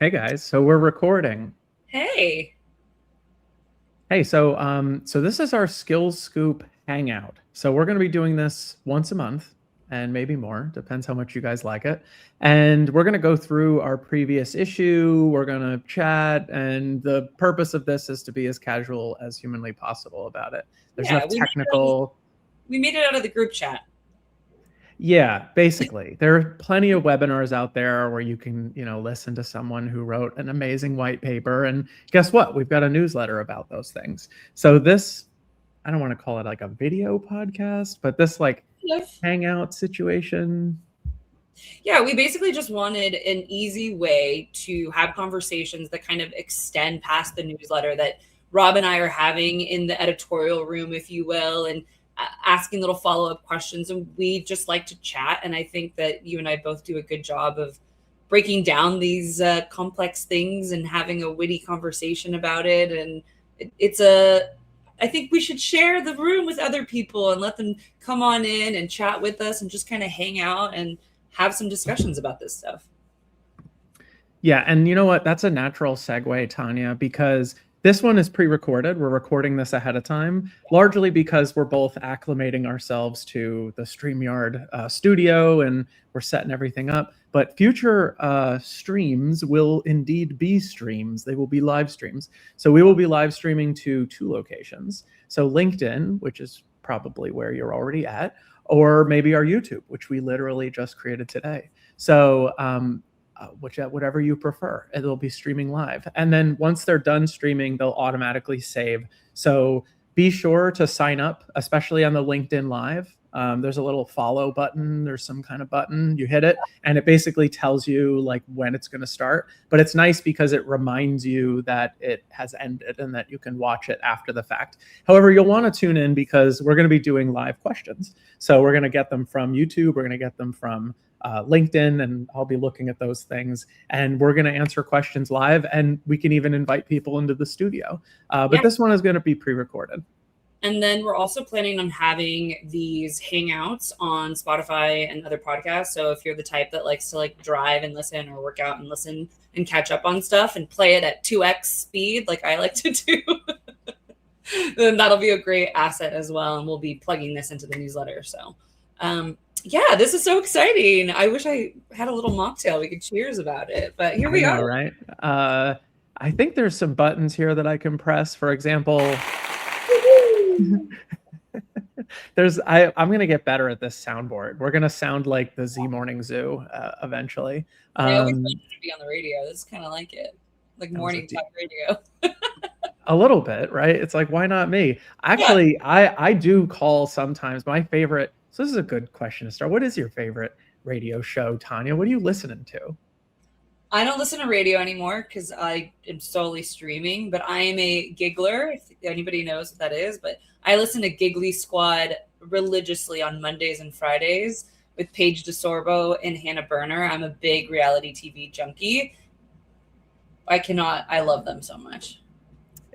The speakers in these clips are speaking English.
Hey guys, so we're recording. Hey. Hey, so this is our Skills Scoop Hangout. So we're going to be doing this once a month and maybe more, depends how much you guys like it. And we're going to go through our previous issue, we're going to chat, and the purpose of this is to be as casual as humanly possible about it. There's Yeah, enough technical. we made it out of the group chat. Yeah, basically. There are plenty of webinars out there where you can, listen to someone who wrote an amazing white paper. And guess what? We've got a newsletter about those things. So this, I don't want to call it like a video podcast, but this like Yes. hangout situation. Yeah, we basically just wanted an easy way to have conversations that kind of extend past the newsletter that Rob and I are having in the editorial room, if you will, and asking little follow-up questions. And we just like to chat. And I think that you and I both do a good job of breaking down these complex things and having a witty conversation about it. And I think we should share the room with other people and let them come on in and chat with us and just kind of hang out and have some discussions about this stuff. Yeah, and you know what? That's a natural segue, Tanya, because this one is pre-recorded. We're recording this ahead of time, largely because we're both acclimating ourselves to the StreamYard studio and we're setting everything up. But future streams will indeed be streams. They will be live streams. So we will be live streaming to two locations. So LinkedIn, which is probably where you're already at, or maybe our YouTube, which we literally just created today. So whatever you prefer. It'll be streaming live. And then once they're done streaming, they'll automatically save. So be sure to sign up, especially on the LinkedIn Live. There's a little follow button. There's some kind of button. You hit it, and it basically tells you like when it's going to start. But it's nice because it reminds you that it has ended and that you can watch it after the fact. However, you'll want to tune in because we're going to be doing live questions. So we're going to get them from YouTube. We're going to get them from LinkedIn, and I'll be looking at those things, and we're going to answer questions live, and we can even invite people into the studio. But this one is going to be pre-recorded. And then we're also planning on having these hangouts on Spotify and other podcasts. So if you're the type that likes to like drive and listen or work out and listen and catch up on stuff and play it at 2x speed, like I like to do, then that'll be a great asset as well. And we'll be plugging this into the newsletter. So, yeah, this is so exciting. I wish I had a little mocktail. We could cheers about it, but here we are. Right? I think there's some buttons here that I can press. For example, I'm going to get better at this soundboard. We're going to sound like the Z Morning Zoo eventually. I always wanted to be on the radio. This is kind of like it, like morning talk radio. A little bit, right? It's like, why not me? Actually, yeah. I do call sometimes. My favorite. So this is a good question to start. What is your favorite radio show, Tanya? What are you listening to? I don't listen to radio anymore because I am solely streaming, but I am a giggler, if anybody knows what that is. But I listen to Giggly Squad religiously on Mondays and Fridays with Paige DeSorbo and Hannah Berner. I'm a big reality TV junkie. I love them so much.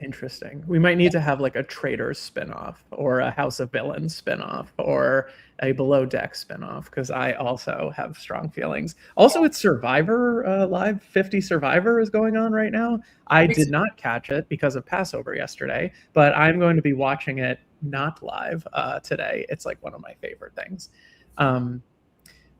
Interesting. We might need to have like a Traitors spinoff or a House of Villains spinoff or a Below Deck spinoff, because I also have strong feelings. Also, it's Survivor Live 50 Survivor is going on right now. I did not catch it because of Passover yesterday, but I'm going to be watching it not live today. It's like one of my favorite things.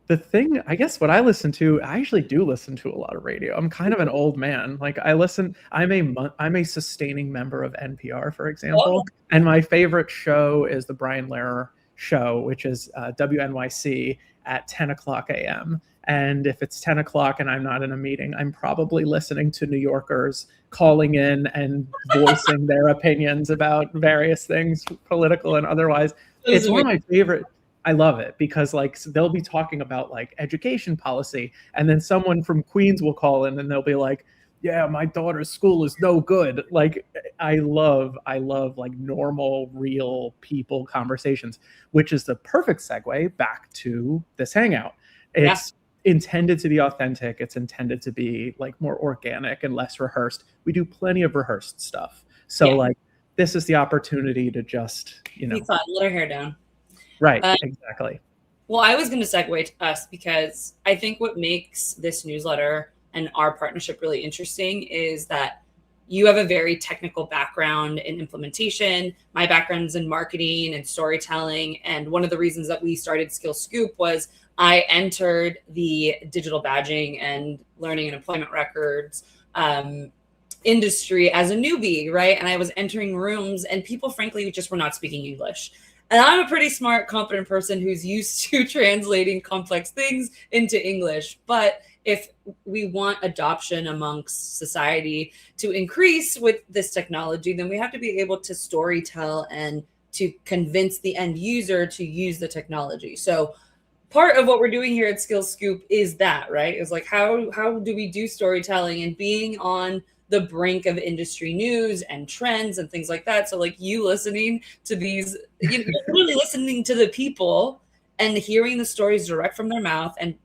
The thing, I guess what I listen to, I actually do listen to a lot of radio. I'm kind of an old man. Like I'm a sustaining member of NPR, for example. And my favorite show is the Brian Lehrer show, which is WNYC at 10 o'clock a.m. And if it's 10 o'clock and I'm not in a meeting, I'm probably listening to New Yorkers calling in and voicing their opinions about various things, political and otherwise. It's one of my favorite. I love it because like they'll be talking about like education policy, and then someone from Queens will call in and they'll be like, yeah, my daughter's school is no good. Like I love like normal, real people conversations, which is the perfect segue back to this hangout. It's intended to be authentic. It's intended to be like more organic and less rehearsed. We do plenty of rehearsed stuff. So like this is the opportunity to just, be fun, let our hair down. Right, exactly. Well, I was going to segue to us because I think what makes this newsletter and our partnership really interesting is that you have a very technical background in implementation. My background's in marketing and storytelling. And one of the reasons that we started Skill Scoop was I entered the digital badging and learning and employment records industry as a newbie, right? And I was entering rooms and people, frankly, just were not speaking English. And I'm a pretty smart, competent person who's used to translating complex things into English. But if we want adoption amongst society to increase with this technology, then we have to be able to story tell and to convince the end user to use the technology. So part of what we're doing here at Skill Scoop is that, right? It's like, how do we do storytelling and being on the brink of industry news and trends and things like that. So like you listening to these, you're really listening to the people and hearing the stories direct from their mouth. And,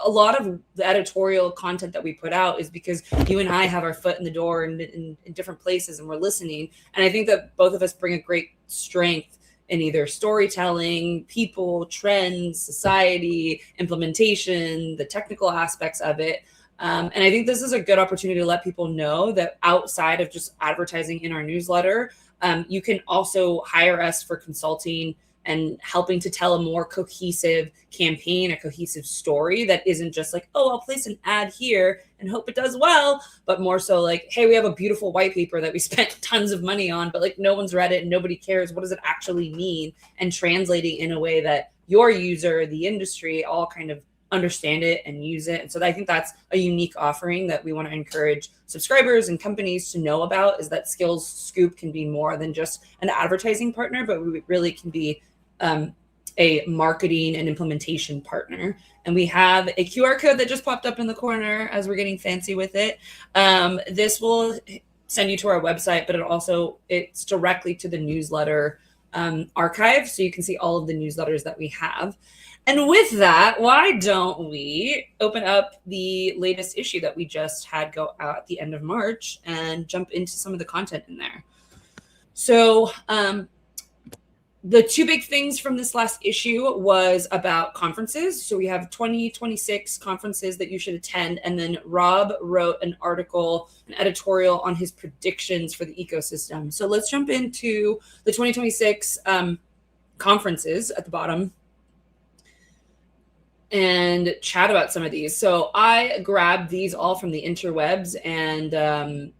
a lot of the editorial content that we put out is because you and I have our foot in the door in different places and we're listening. And I think that both of us bring a great strength in either storytelling, people, trends, society, implementation, the technical aspects of it. And I think this is a good opportunity to let people know that outside of just advertising in our newsletter, you can also hire us for consulting and helping to tell a more cohesive campaign, a cohesive story that isn't just like, oh, I'll place an ad here and hope it does well, but more so like, hey, we have a beautiful white paper that we spent tons of money on, but like no one's read it and nobody cares. What does it actually mean? And translating in a way that your user, the industry, all kind of understand it and use it. And so I think that's a unique offering that we want to encourage subscribers and companies to know about, is that Skills Scoop can be more than just an advertising partner, but we really can be a marketing and implementation partner. And we have a QR code that just popped up in the corner as we're getting fancy with it. This will send you to our website, but it's directly to the newsletter archive. So you can see all of the newsletters that we have. And with that, why don't we open up the latest issue that we just had go out at the end of March and jump into some of the content in there. So the two big things from this last issue was about conferences. So we have 2026 conferences that you should attend. And then Rob wrote an article, an editorial on his predictions for the ecosystem. So let's jump into the 2026 conferences at the bottom and chat about some of these. So I grabbed these all from the interwebs and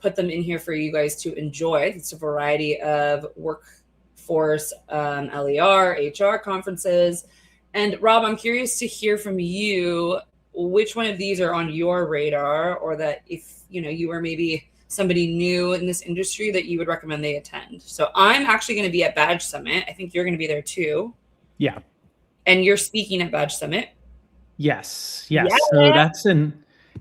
put them in here for you guys to enjoy. It's a variety of workforce, LER, HR conferences. And Rob, I'm curious to hear from you, which one of these are on your radar, or that if you were maybe somebody new in this industry that you would recommend they attend. So I'm actually going to be at Badge Summit. I think you're going to be there too. Yeah. And you're speaking at Badge Summit? Yes. Yeah. So that's in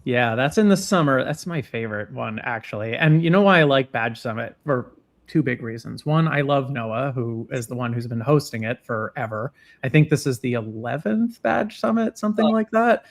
the summer. That's my favorite one, actually. And you know why I like Badge Summit? For two big reasons. One, I love Noah, who is the one who's been hosting it forever. I think this is the 11th Badge Summit, something like that.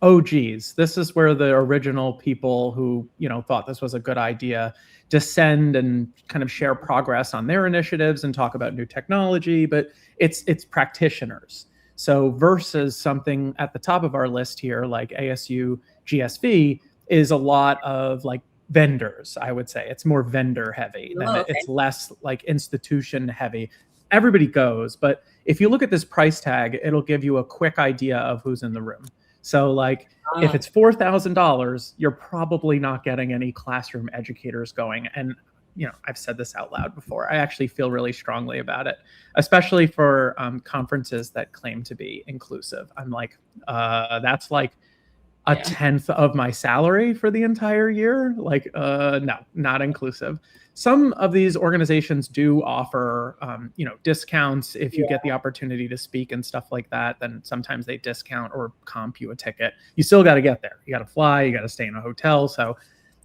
Oh, geez. This is where the original people who, thought this was a good idea descend and kind of share progress on their initiatives and talk about new technology, but it's practitioners. So versus something at the top of our list here, like ASU GSV, is a lot of like vendors, I would say. It's more vendor heavy. It's less like institution heavy. Everybody goes, but if you look at this price tag, it'll give you a quick idea of who's in the room. So like if it's $4,000, you're probably not getting any classroom educators going. And I've said this out loud before. I actually feel really strongly about it, especially for conferences that claim to be inclusive. I'm like, that's like a tenth of my salary for the entire year. Like, no, not inclusive. Some of these organizations do offer, discounts if you get the opportunity to speak and stuff like that. Then sometimes they discount or comp you a ticket. You still got to get there. You got to fly. You got to stay in a hotel. So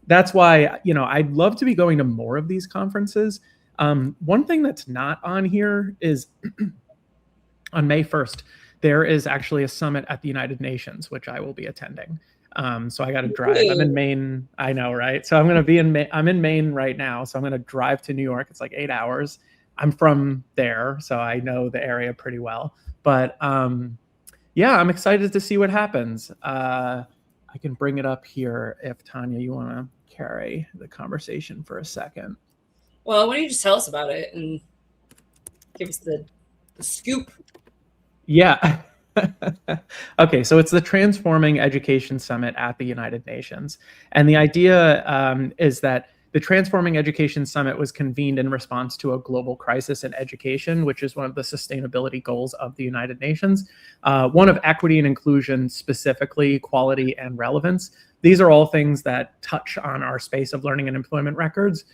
that's why, I'd love to be going to more of these conferences. One thing that's not on here is on May 1st, there is actually a summit at the United Nations, which I will be attending. So I got to drive. I'm in Maine. I know, right? So I'm going to be I'm in Maine right now. So I'm going to drive to New York. It's like 8 hours. I'm from there, so I know the area pretty well. But I'm excited to see what happens. I can bring it up here if Tanya, you want to carry the conversation for a second. Well, why don't you just tell us about it and give us the scoop? Yeah. Okay, so it's the Transforming Education Summit at the United Nations. And the idea is that the Transforming Education Summit was convened in response to a global crisis in education, which is one of the sustainability goals of the United Nations. One of equity and inclusion, specifically equality and relevance. These are all things that touch on our space of learning and employment records.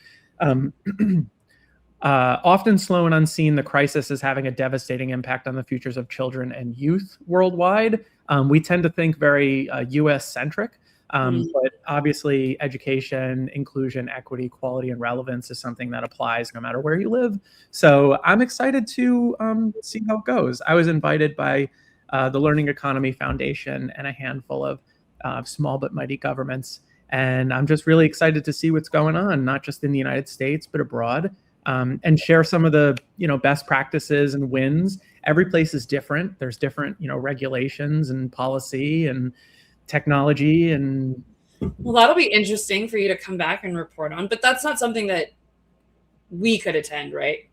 Often slow and unseen, the crisis is having a devastating impact on the futures of children and youth worldwide. We tend to think very US-centric, but obviously education, inclusion, equity, equality, and relevance is something that applies no matter where you live. So I'm excited to see how it goes. I was invited by the Learning Economy Foundation and a handful of small but mighty governments. And I'm just really excited to see what's going on, not just in the United States, but abroad. And share some of the best practices and wins. Every place is different. There's different regulations and policy and technology and. Well, that'll be interesting for you to come back and report on. But that's not something that we could attend, right?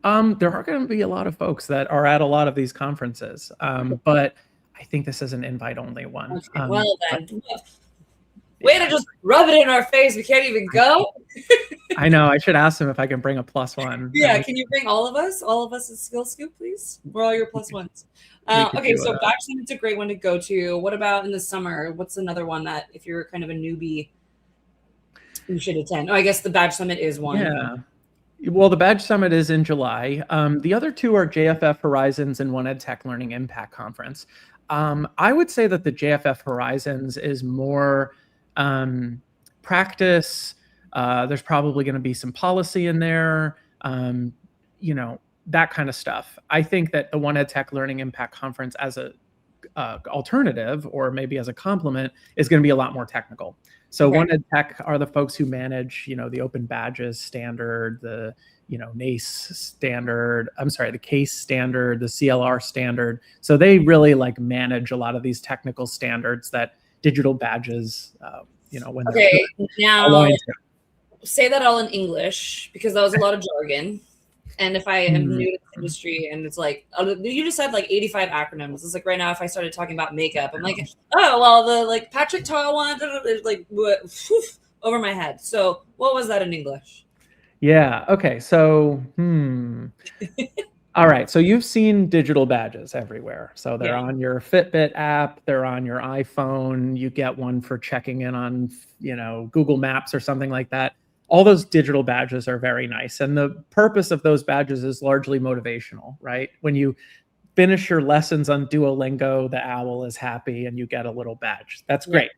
There are going to be a lot of folks that are at a lot of these conferences, but I think this is an invite-only one. Okay, well then. Way to just rub it in our face. We can't even go. I know. I should ask him if I can bring a +1. Yeah, can you bring all of us? All of us a skill scoop, please? We're all your +1s. Okay, so Badge Summit's a great one to go to. What about in the summer? What's another one that if you're kind of a newbie, you should attend? Oh, I guess the Badge Summit is one. Yeah. Well, the Badge Summit is in July. The other two are JFF Horizons and One Ed Tech Learning Impact Conference. I would say that the JFF Horizons is more practice. There's probably going to be some policy in there, that kind of stuff. I think that the One Ed Tech Learning Impact Conference as a alternative, or maybe as a complement, is going to be a lot more technical. So okay. One Ed Tech are the folks who manage, the Open Badges standard, the NACE standard, the CASE standard, the CLR standard. So they really manage a lot of these technical standards that digital badges, when okay, now say that all in English, because that was a lot of jargon. And if I am new to the industry and it's you just said 85 acronyms. It's right now, if I started talking about makeup, I'm oh, well, the Patrick Ta one, over my head. So what was that in English? Yeah. Okay. So, all right. So you've seen digital badges everywhere. So they're on your Fitbit app, they're on your iPhone. You get one for checking in on, Google Maps or something like that. All those digital badges are very nice. And the purpose of those badges is largely motivational, right? When you finish your lessons on Duolingo, the owl is happy and you get a little badge. That's great.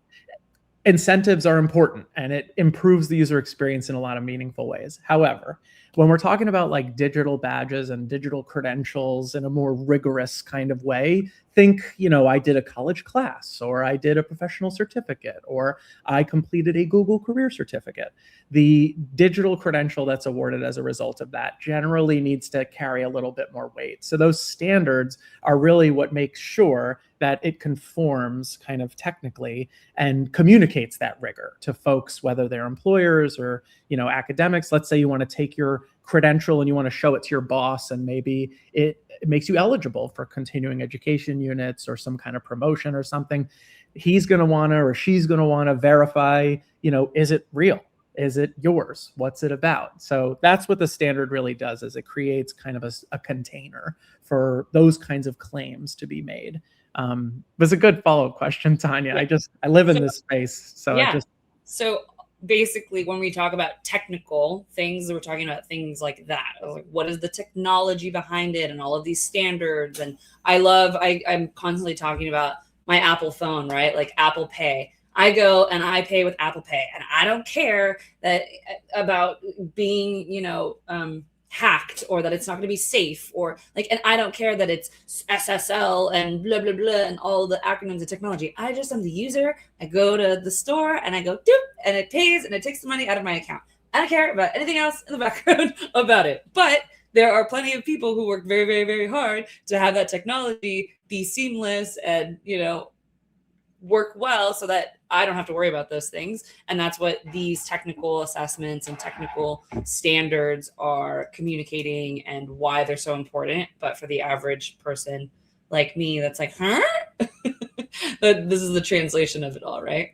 Incentives are important and it improves the user experience in a lot of meaningful ways. However, when we're talking about digital badges and digital credentials in a more rigorous kind of way, think, I did a college class, or I did a professional certificate, or I completed a Google career certificate. The digital credential that's awarded as a result of that generally needs to carry a little bit more weight. So those standards are really what makes sure that it conforms kind of technically and communicates that rigor to folks, whether they're employers or, academics. Let's say you want to take your credential and you want to show it to your boss, and maybe it makes you eligible for continuing education units or some kind of promotion or something. He's going to want to, or she's going to want to verify, is it real? Is it yours? What's it about? So that's what the standard really does, is it creates kind of a container for those kinds of claims to be made. Was a good follow-up question, Tanya. I live in this space. So So basically, when we talk about technical things, we're talking about things like that. What is the technology behind it and all of these standards? And I'm constantly talking about my Apple phone, right? Apple Pay. I go and I pay with Apple Pay, and I don't care about being, hacked, or that it's not going to be safe, or and I don't care that it's SSL and blah, blah, blah, and all the acronyms of technology. I just am the user. I go to the store and I go, doop, and it pays and it takes the money out of my account. I don't care about anything else in the background about it. But there are plenty of people who work very, very, very hard to have that technology be seamless and, work well so that I don't have to worry about those things. And that's what these technical assessments and technical standards are communicating and why they're so important. But for the average person like me, that's like, huh? This is the translation of it all, right?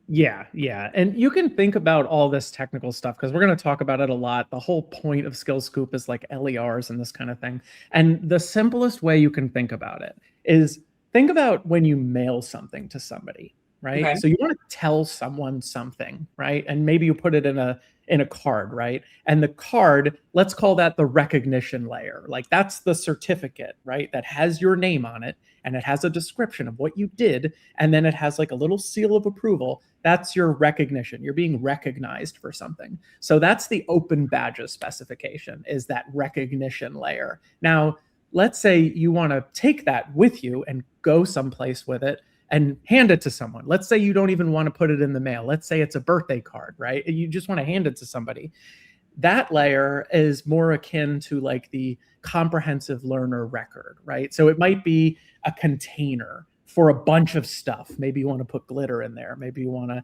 Yeah, yeah. And you can think about all this technical stuff because we're going to talk about it a lot. The whole point of Skill Scoop is like LERs and this kind of thing. And the simplest way you can think about it is think about when you mail something to somebody, right? Okay. So you want to tell someone something, right? And maybe you put it in a card, right? And the card, let's call that the recognition layer. Like that's the certificate, right? That has your name on it and it has a description of what you did. And then it has like a little seal of approval. That's your recognition. You're being recognized for something. So that's the open badges specification, is that recognition layer. Now, let's say you want to take that with you and go someplace with it and hand it to someone. Let's say you don't even want to put it in the mail. Let's say it's a birthday card, right? You just want to hand it to somebody. That layer is more akin to like the comprehensive learner record, right? So it might be a container for a bunch of stuff. Maybe you want to put glitter in there. Maybe you want to,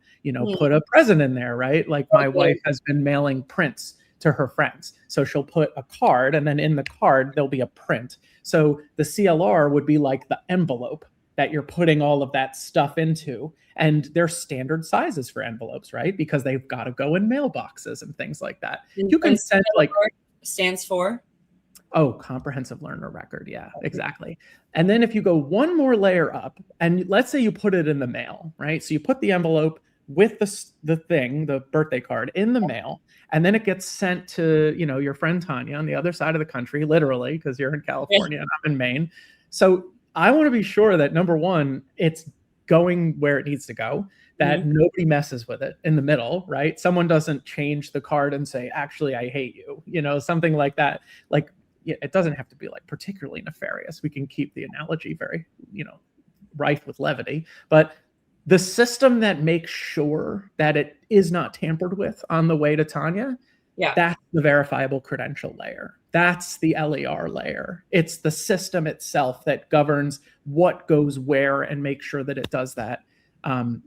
put a present in there, right? Like my wife has been mailing prints to her friends. So she'll put a card, and then in the card, there'll be a print. So the CLR would be like the envelope that you're putting all of that stuff into. And they're standard sizes for envelopes, right? Because they've got to go in mailboxes and things like that. You can send like... stands for? Oh, comprehensive learner record. Yeah, exactly. And then if you go one more layer up, and let's say you put it in the mail, right? So you put the envelope with the birthday card in the mail, and then it gets sent to, your friend Tanya on the other side of the country, literally, because you're in California and I'm in Maine. So I want to be sure that, number one, it's going where it needs to go, that nobody messes with it in the middle, right? Someone doesn't change the card and say, actually, I hate you, something like that. Like, it doesn't have to be like particularly nefarious. We can keep the analogy very, rife with levity, but the system that makes sure that it is not tampered with on the way to Tanya, that's the verifiable credential layer. That's the LER layer. It's the system itself that governs what goes where and makes sure that it does that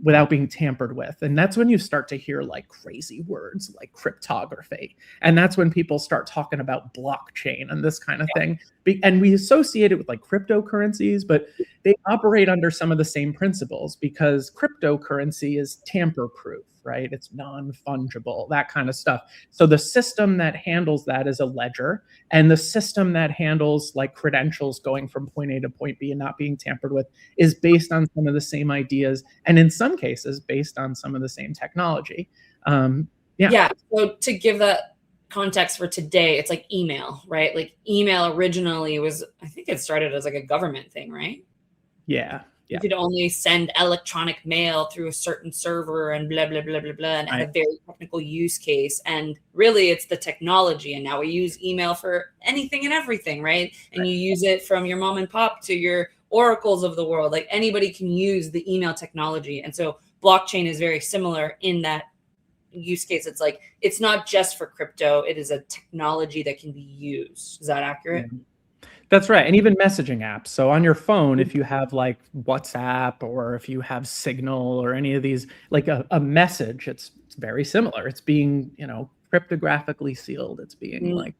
without being tampered with. And that's when you start to hear like crazy words like cryptography. And that's when people start talking about blockchain and this kind of thing. And we associate it with like cryptocurrencies, but they operate under some of the same principles because cryptocurrency is tamper-proof, right? It's non-fungible, that kind of stuff. So the system that handles that is a ledger, and the system that handles like credentials going from point A to point B and not being tampered with is based on some of the same ideas, and in some cases based on some of the same technology. So to give that context for today, it's like email, right? Like email originally was, I think it started as like a government thing, right? Yeah. You could only send electronic mail through a certain server and blah, blah, blah, blah, blah, and had a very technical use case. And really, it's the technology. And now we use email for anything and everything, right? And you use it from your mom and pop to your oracles of the world. Like anybody can use the email technology. And so blockchain is very similar in that use case. It's like, it's not just for crypto. It is a technology that can be used. Is that accurate? Mm-hmm. That's right. And even messaging apps. So on your phone, if you have like WhatsApp or if you have Signal or any of these, like a message, it's very similar. It's being, cryptographically sealed. It's being like,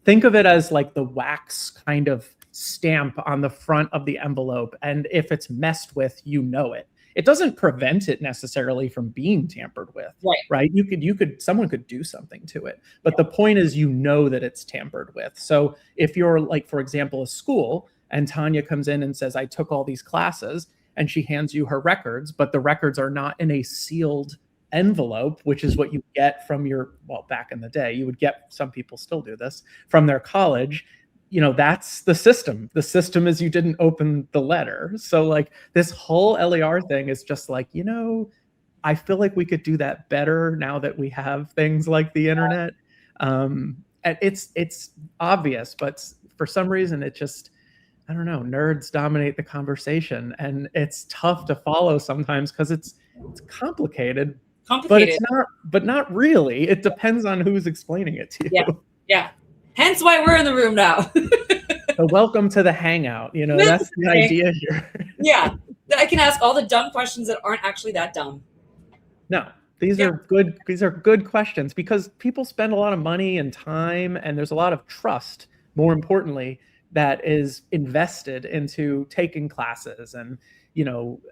think of it as like the wax kind of stamp on the front of the envelope. And if it's messed with, it. It doesn't prevent it necessarily from being tampered with, right? Someone could do something to it. But the point is, that it's tampered with. So if you're like, for example, a school and Tanya comes in and says, I took all these classes, and she hands you her records, but the records are not in a sealed envelope, which is what you get from back in the day, you would get, some people still do this, from their college. That's the system. The system is you didn't open the letter. So like this whole LER thing is just like, I feel like we could do that better now that we have things like the internet. And it's obvious, but for some reason it just, I don't know, nerds dominate the conversation, and it's tough to follow sometimes because it's complicated. But it's not really. It depends on who's explaining it to you. Yeah. Hence why we're in the room now. So welcome to the Hangout. That's the idea here. I can ask all the dumb questions that aren't actually that dumb. No, these Yeah. are good. These are good questions because people spend a lot of money and time, and there's a lot of trust, more importantly, that is invested into taking classes and,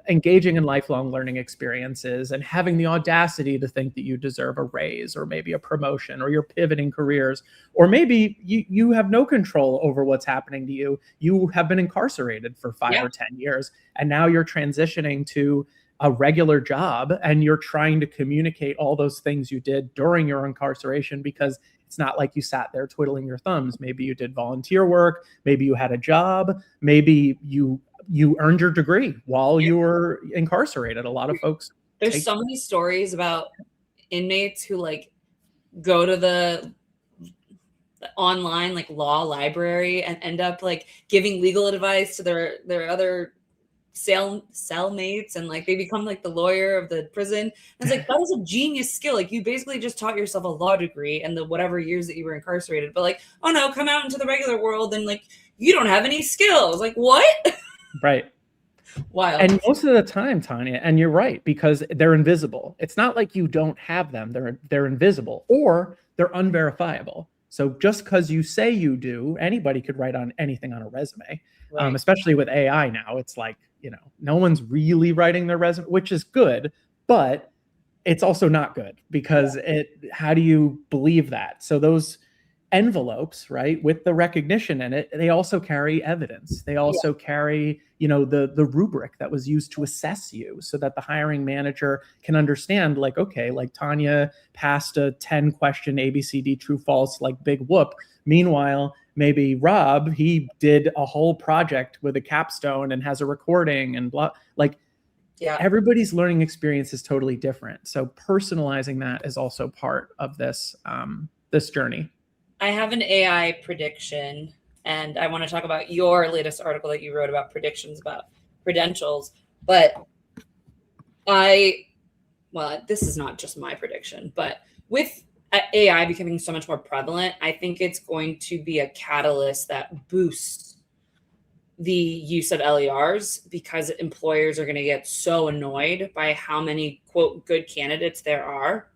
engaging in lifelong learning experiences and having the audacity to think that you deserve a raise or maybe a promotion, or you're pivoting careers, or maybe you have no control over what's happening to you. You have been incarcerated for 5 or 10 years, and now you're transitioning to a regular job, and you're trying to communicate all those things you did during your incarceration, because it's not like you sat there twiddling your thumbs. Maybe you did volunteer work, maybe you had a job, maybe you earned your degree while you were incarcerated. A lot of folks There's so many stories about inmates who like go to the online like law library and end up like giving legal advice to their other cellmates, and like they become like the lawyer of the prison. And it's like, that is a genius skill. Like you basically just taught yourself a law degree and the whatever years that you were incarcerated, but like, oh no, come out into the regular world and like you don't have any skills. Like what? Right. Wild. And most of the time, Tanya, and you're right, because they're invisible. It's not like you don't have them. They're invisible, or they're unverifiable. So just because you say you do, anybody could write on anything on a resume. Right. Especially with AI now, it's like, no one's really writing their resume, which is good, but it's also not good, because how do you believe that? So those envelopes, right, with the recognition in it, they also carry evidence. They also carry, the rubric that was used to assess you, so that the hiring manager can understand, like, okay, like Tanya passed a 10-question ABCD true false, like big whoop. Meanwhile, maybe Rob, he did a whole project with a capstone and has a recording and blah. Like, everybody's learning experience is totally different. So personalizing that is also part of this this journey. I have an AI prediction, and I want to talk about your latest article that you wrote about predictions about credentials. But this is not just my prediction, but with AI becoming so much more prevalent, I think it's going to be a catalyst that boosts the use of LERs, because employers are going to get so annoyed by how many, quote, good candidates there are,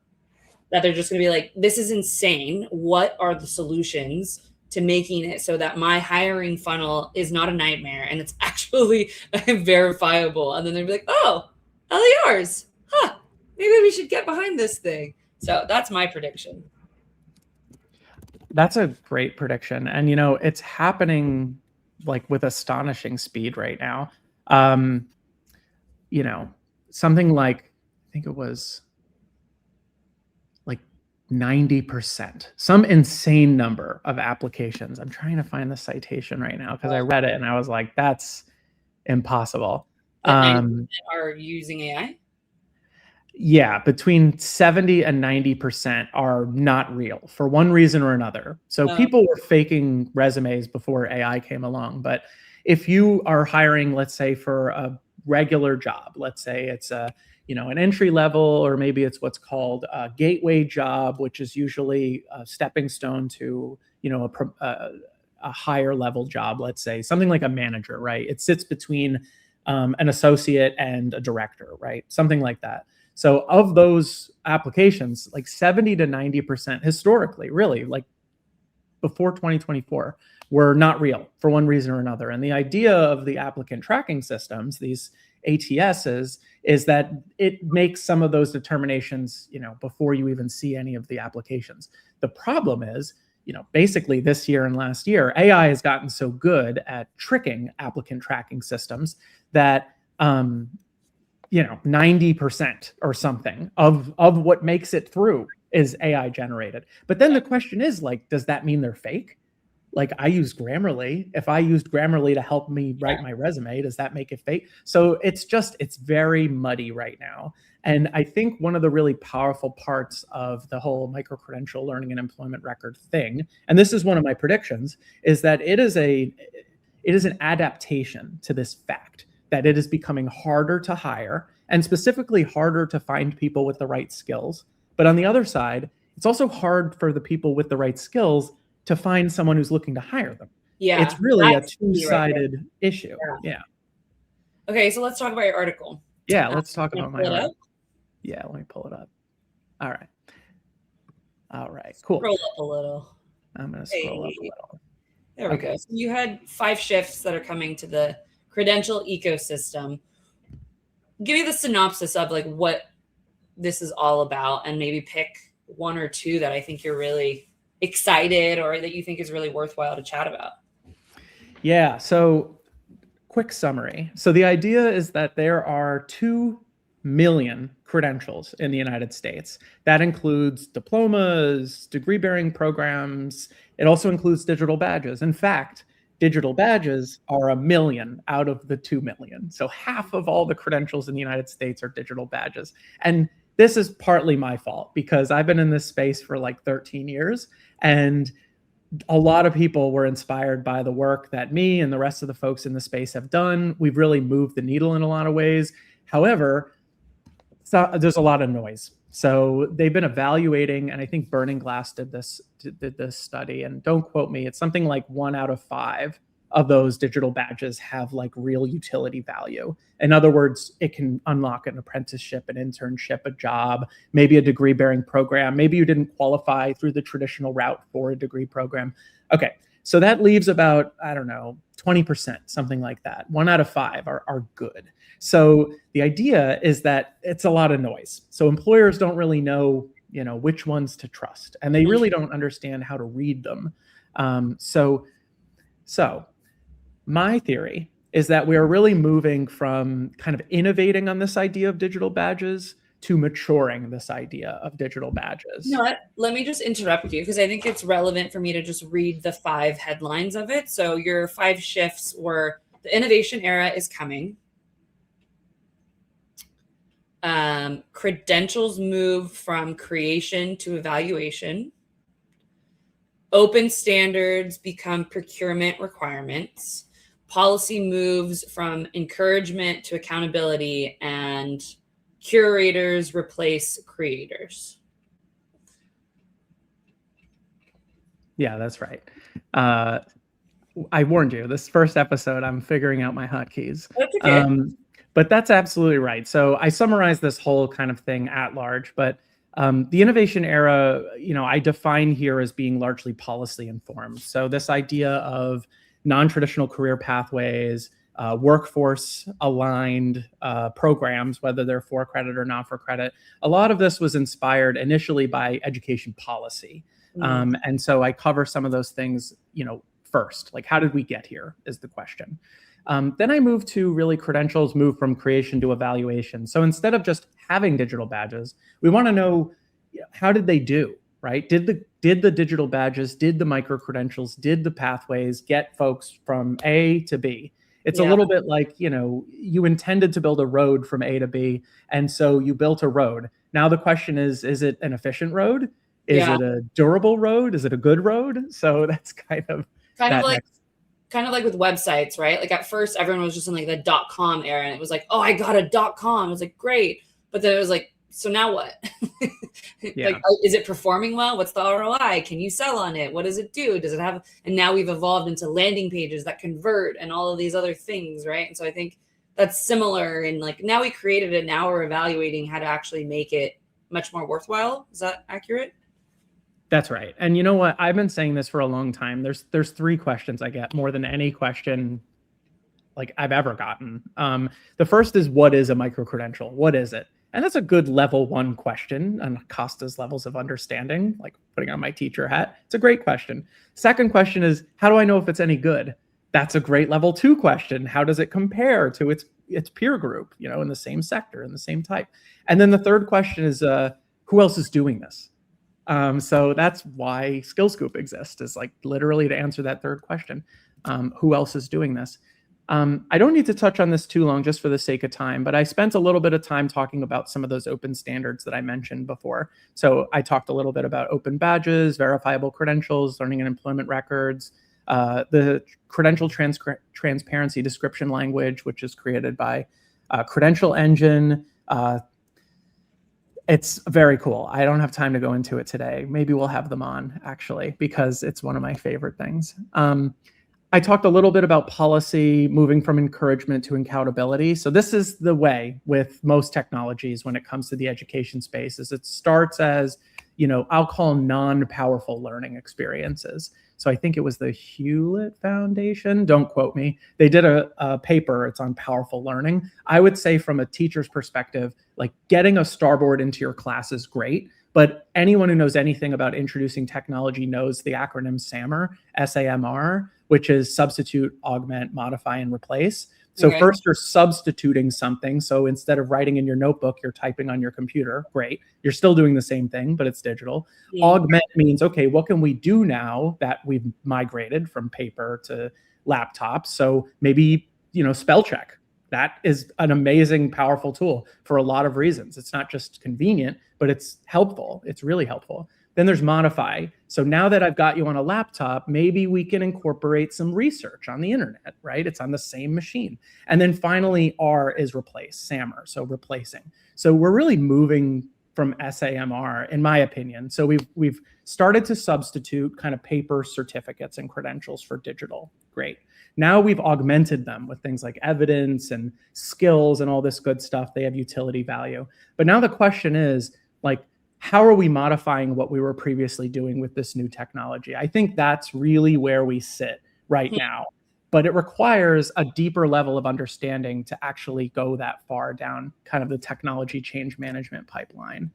that they're just going to be like, this is insane. What are the solutions to making it so that my hiring funnel is not a nightmare and it's actually verifiable? And then they'll be like, oh, LERs. Maybe we should get behind this thing. So that's my prediction. That's a great prediction. And, it's happening like with astonishing speed right now. Something like, I think it was like 90%, some insane number of applications. I'm trying to find the citation right now because I read it and I was like, that's impossible. Are using AI? Yeah, between 70 and 90% are not real for one reason or another. So people were faking resumes before AI came along. But if you are hiring, let's say, for a regular job, let's say it's an entry level, or maybe it's what's called a gateway job, which is usually a stepping stone to, a higher level job, let's say something like a manager, right? It sits between an associate and a director, right? Something like that. So of those applications, like 70 to 90% historically, really, like before 2024, were not real for one reason or another. And the idea of the applicant tracking systems, these ATSs, is that it makes some of those determinations, before you even see any of the applications. The problem is, basically this year and last year, AI has gotten so good at tricking applicant tracking systems that 90% or something of what makes it through is AI generated. But then the question is, like, does that mean they're fake? Like, I use Grammarly. If I used Grammarly to help me write my resume, does that make it fake? So it's very muddy right now. And I think one of the really powerful parts of the whole micro-credential learning and employment record thing, and this is one of my predictions, is that it is an adaptation to this fact that it is becoming harder to hire, and specifically harder to find people with the right skills. But on the other side, it's also hard for the people with the right skills to find someone who's looking to hire them. Yeah, it's really a two-sided issue. Yeah. Okay, so let's talk about your article. Yeah, let's talk Can I about my pull it up? article. Yeah, let me pull it up. All right. All right, cool. Scroll up a little. I'm going to scroll up a Hey, little. there we go. So you had 5 shifts that are coming to the credential ecosystem. Give me the synopsis of like what this is all about, and maybe pick 1 or 2 that I think you're really excited or that you think is really worthwhile to chat about. Yeah, so quick summary. So the idea is that there are 2 million credentials in the United States. That includes diplomas, degree-bearing programs. It also includes digital badges. In fact, digital badges are 1 million out of the 2 million. So half of all the credentials in the United States are digital badges. And this is partly my fault because I've been in this space for like 13 years, and a lot of people were inspired by the work that me and the rest of the folks in the space have done. We've really moved the needle in a lot of ways. However, there's a lot of noise. So they've been evaluating, and I think Burning Glass did this study, and don't quote me, it's something like 1 out of 5 of those digital badges have like real utility value. In other words, it can unlock an apprenticeship, an internship, a job, maybe a degree bearing program. Maybe you didn't qualify through the traditional route for a degree program. Okay, so that leaves about, I don't know, 20%, something like that. 1 out of 5 are good. So the idea is that it's a lot of noise. So employers don't really know, which ones to trust, and they really don't understand how to read them. So my theory is that we are really moving from kind of innovating on this idea of digital badges to maturing this idea of digital badges. You know what? Let me just interrupt you because I think it's relevant for me to just read the 5 headlines of it. So your 5 shifts were: the innovation era is coming. Credentials move from creation to evaluation. Open standards become procurement requirements. Policy moves from encouragement to accountability, and curators replace creators. Yeah, that's right. I warned you, this first episode, I'm figuring out my hotkeys. That's okay. But that's absolutely right. So I summarized this whole kind of thing at large, but the innovation era, I define here as being largely policy informed. So this idea of non-traditional career pathways, workforce aligned programs, whether they're for credit or not for credit, a lot of this was inspired initially by education policy. And so I cover some of those things, first, like how did we get here is the question. Then I moved to really credentials move from creation to evaluation. So instead of just having digital badges, we want to know, how did they do, right? Did the digital badges, did the micro credentials, did the pathways get folks from A to B? It's a little bit like, you intended to build a road from A to B, and so you built a road. Now the question is it an efficient road? Is it a durable road? Is it a good road? So that's kind of like with websites, right? Like at first everyone was just in like the .com era, and it was like, oh, I got a .com. It was like, great. But then it was like, so now what? Like, is it performing well? What's the ROI? Can you sell on it? What does it do? Does it have, and now we've evolved into landing pages that convert and all of these other things, right? And so I think that's similar in like, now we created it, now we're evaluating how to actually make it much more worthwhile. Is that accurate? That's right. And you know what? I've been saying this for a long time. There's 3 questions I get more than any question like I've ever gotten. The first is, what is a micro-credential? What is it? And that's a good level 1 question on Costa's levels of understanding, like putting on my teacher hat. It's a great question. Second question is, how do I know if it's any good? That's a great level 2 question. How does it compare to its peer group, in the same sector, in the same type? And then the third question is, who else is doing this? So that's why SkillScoop exists, is like literally to answer that third question. Who else is doing this? I don't need to touch on this too long just for the sake of time, but I spent a little bit of time talking about some of those open standards that I mentioned before. So I talked a little bit about open badges, verifiable credentials, learning and employment records, the credential transparency description language, which is created by Credential Engine. It's very cool. I don't have time to go into it today. Maybe we'll have them on, actually, because it's one of my favorite things. I talked a little bit about policy moving from encouragement to accountability. So this is the way with most technologies when it comes to the education space, is it starts as, I'll call non-powerful learning experiences. So I think it was the Hewlett Foundation, don't quote me. They did a paper, it's on powerful learning. I would say from a teacher's perspective, like getting a starboard into your class is great, but anyone who knows anything about introducing technology knows the acronym SAMR, SAMR, which is substitute, augment, modify, and replace. So Okay. first you're substituting something. So instead of writing in your notebook, you're typing on your computer. Great. You're still doing the same thing, but it's digital. Augment means, okay, what can we do now that we've migrated from paper to laptops? So maybe, spell check. That is an amazing, powerful tool for a lot of reasons. It's not just convenient, but it's helpful. It's really helpful. Then there's modify. So now that I've got you on a laptop, maybe we can incorporate some research on the internet, right? It's on the same machine. And then finally, R is replace, SAMR, so replacing. So we're really moving from SAMR, in my opinion. So we've started to substitute kind of paper certificates and credentials for digital. Great. Now we've augmented them with things like evidence and skills and all this good stuff. They have utility value. But now the question is, like, how are we modifying what we were previously doing with this new technology? I think that's really where we sit right now. But it requires a deeper level of understanding to actually go that far down kind of the technology change management pipeline.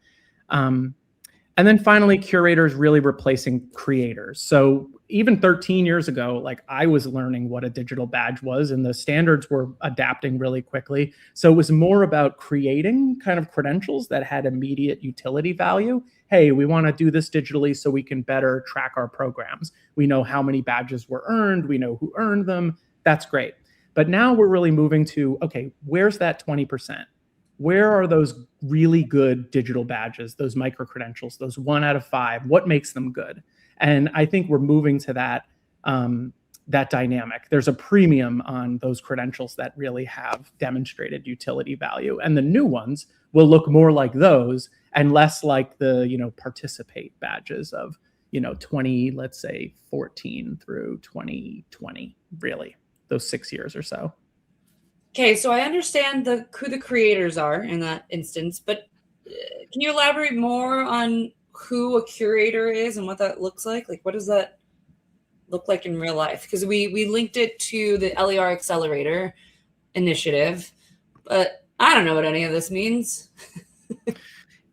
And then finally, curators really replacing creators. So even 13 years ago, like I was learning what a digital badge was, and the standards were adapting really quickly. So it was more about creating kind of credentials that had immediate utility value. Hey, we want to do this digitally so we can better track our programs. We know how many badges were earned. We know who earned them. That's great. But now we're really moving to, okay, where's that 20%? Where are those really good digital badges, those micro credentials, those 1 out of 5? What makes them good? And I think we're moving to that that dynamic. There's a premium on those credentials that really have demonstrated utility value, and the new ones will look more like those and less like the participate badges of 2014 through 2020. Really, those 6 years or so. Okay, so I understand who the creators are in that instance, but can you elaborate more on who a curator is and what that looks like? Like, what does that look like in real life? Because we linked it to the LER Accelerator initiative, but I don't know what any of this means.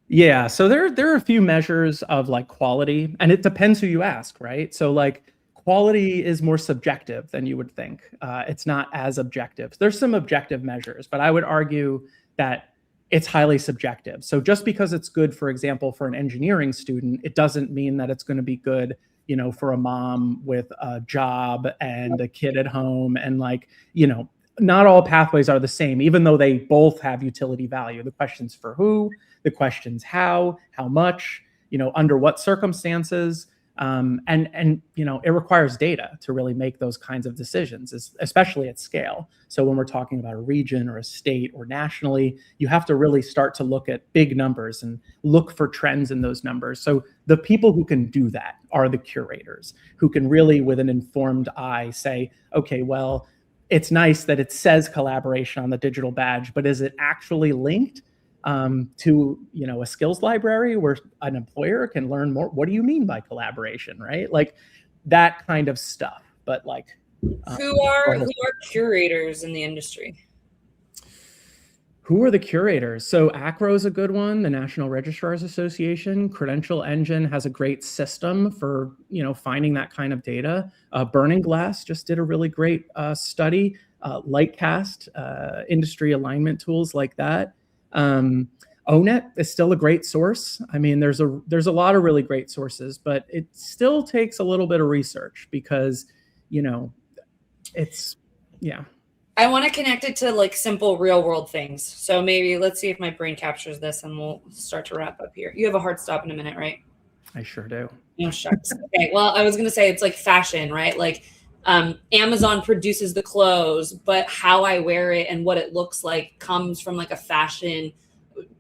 Yeah, so there are a few measures of like quality, and it depends who you ask, right? So like quality is more subjective than you would think. It's not as objective. There's some objective measures, but I would argue that it's highly subjective. So just because it's good, for example, for an engineering student, it doesn't mean that it's going to be good, for a mom with a job and a kid at home. And not all pathways are the same, even though they both have utility value. The question's for who, the question's how much, under what circumstances. And it requires data to really make those kinds of decisions, especially at scale. So when we're talking about a region or a state or nationally, you have to really start to look at big numbers and look for trends in those numbers. So the people who can do that are the curators, who can really, with an informed eye, say, okay, well, it's nice that it says collaboration on the digital badge, but is it actually linked to a skills library where an employer can learn more? What do you mean by collaboration, right? Like that kind of stuff. But who are curators in the industry? Who are the curators? So ACRO is a good one, the National Registrars Association. Credential Engine has a great system for finding that kind of data. Burning Glass just did a really great study. Lightcast, industry alignment tools like that. ONET is still a great source. I mean, there's a lot of really great sources, but it still takes a little bit of research because, I want to connect it to like simple real world things. So maybe let's see if my brain captures this and we'll start to wrap up here. You have a hard stop in a minute, right? I sure do. Oh, shucks. Okay. Well, I was going to say it's like fashion, right? Like Amazon produces the clothes, but how I wear it and what it looks like comes from like a fashion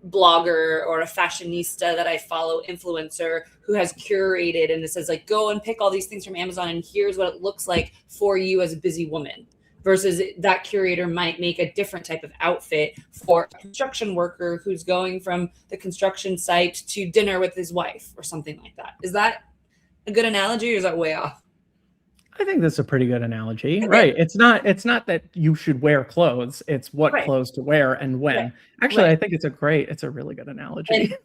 blogger or a fashionista that I follow, influencer, who has curated and it says like, go and pick all these things from Amazon and here's what it looks like for you as a busy woman, versus that curator might make a different type of outfit for a construction worker who's going from the construction site to dinner with his wife or something like that. Is that a good analogy or is that way off? I think that's a pretty good analogy, right? It's not that you should wear clothes. It's what clothes to wear and when. Right. Actually, I think it's a really good analogy. And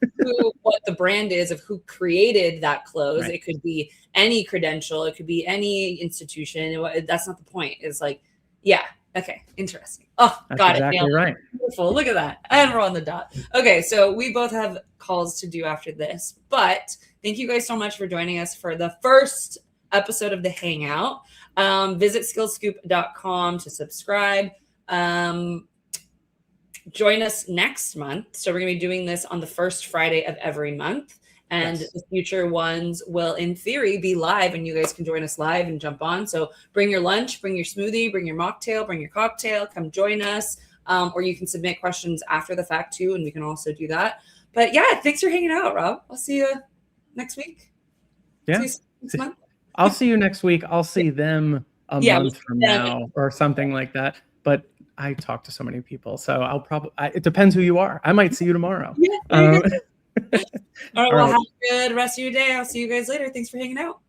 what the brand is of who created that clothes. It could be any credential. It could be any institution. That's not the point. It's like, yeah, okay, interesting. Oh, That's got exactly it. Right. Beautiful. Look at that. And we're on the dot. Okay, so we both have calls to do after this, but thank you guys so much for joining us for the first episode of the Hangout. Visit skillscoop.com to subscribe. Join us next month. So we're going to be doing this on the first Friday of every month. And the future ones will, in theory, be live, and you guys can join us live and jump on. So bring your lunch, bring your smoothie, bring your mocktail, bring your cocktail, come join us. Or you can submit questions after the fact too, and we can also do that. But yeah, thanks for hanging out, Rob. I'll see you next week. Yeah. Next month. I'll see you next week. I'll see them a month from now or something like that. But I talk to so many people, so I'll probably, it depends who you are. I might see you tomorrow. Yeah. All right. Well, have a good rest of your day. I'll see you guys later. Thanks for hanging out.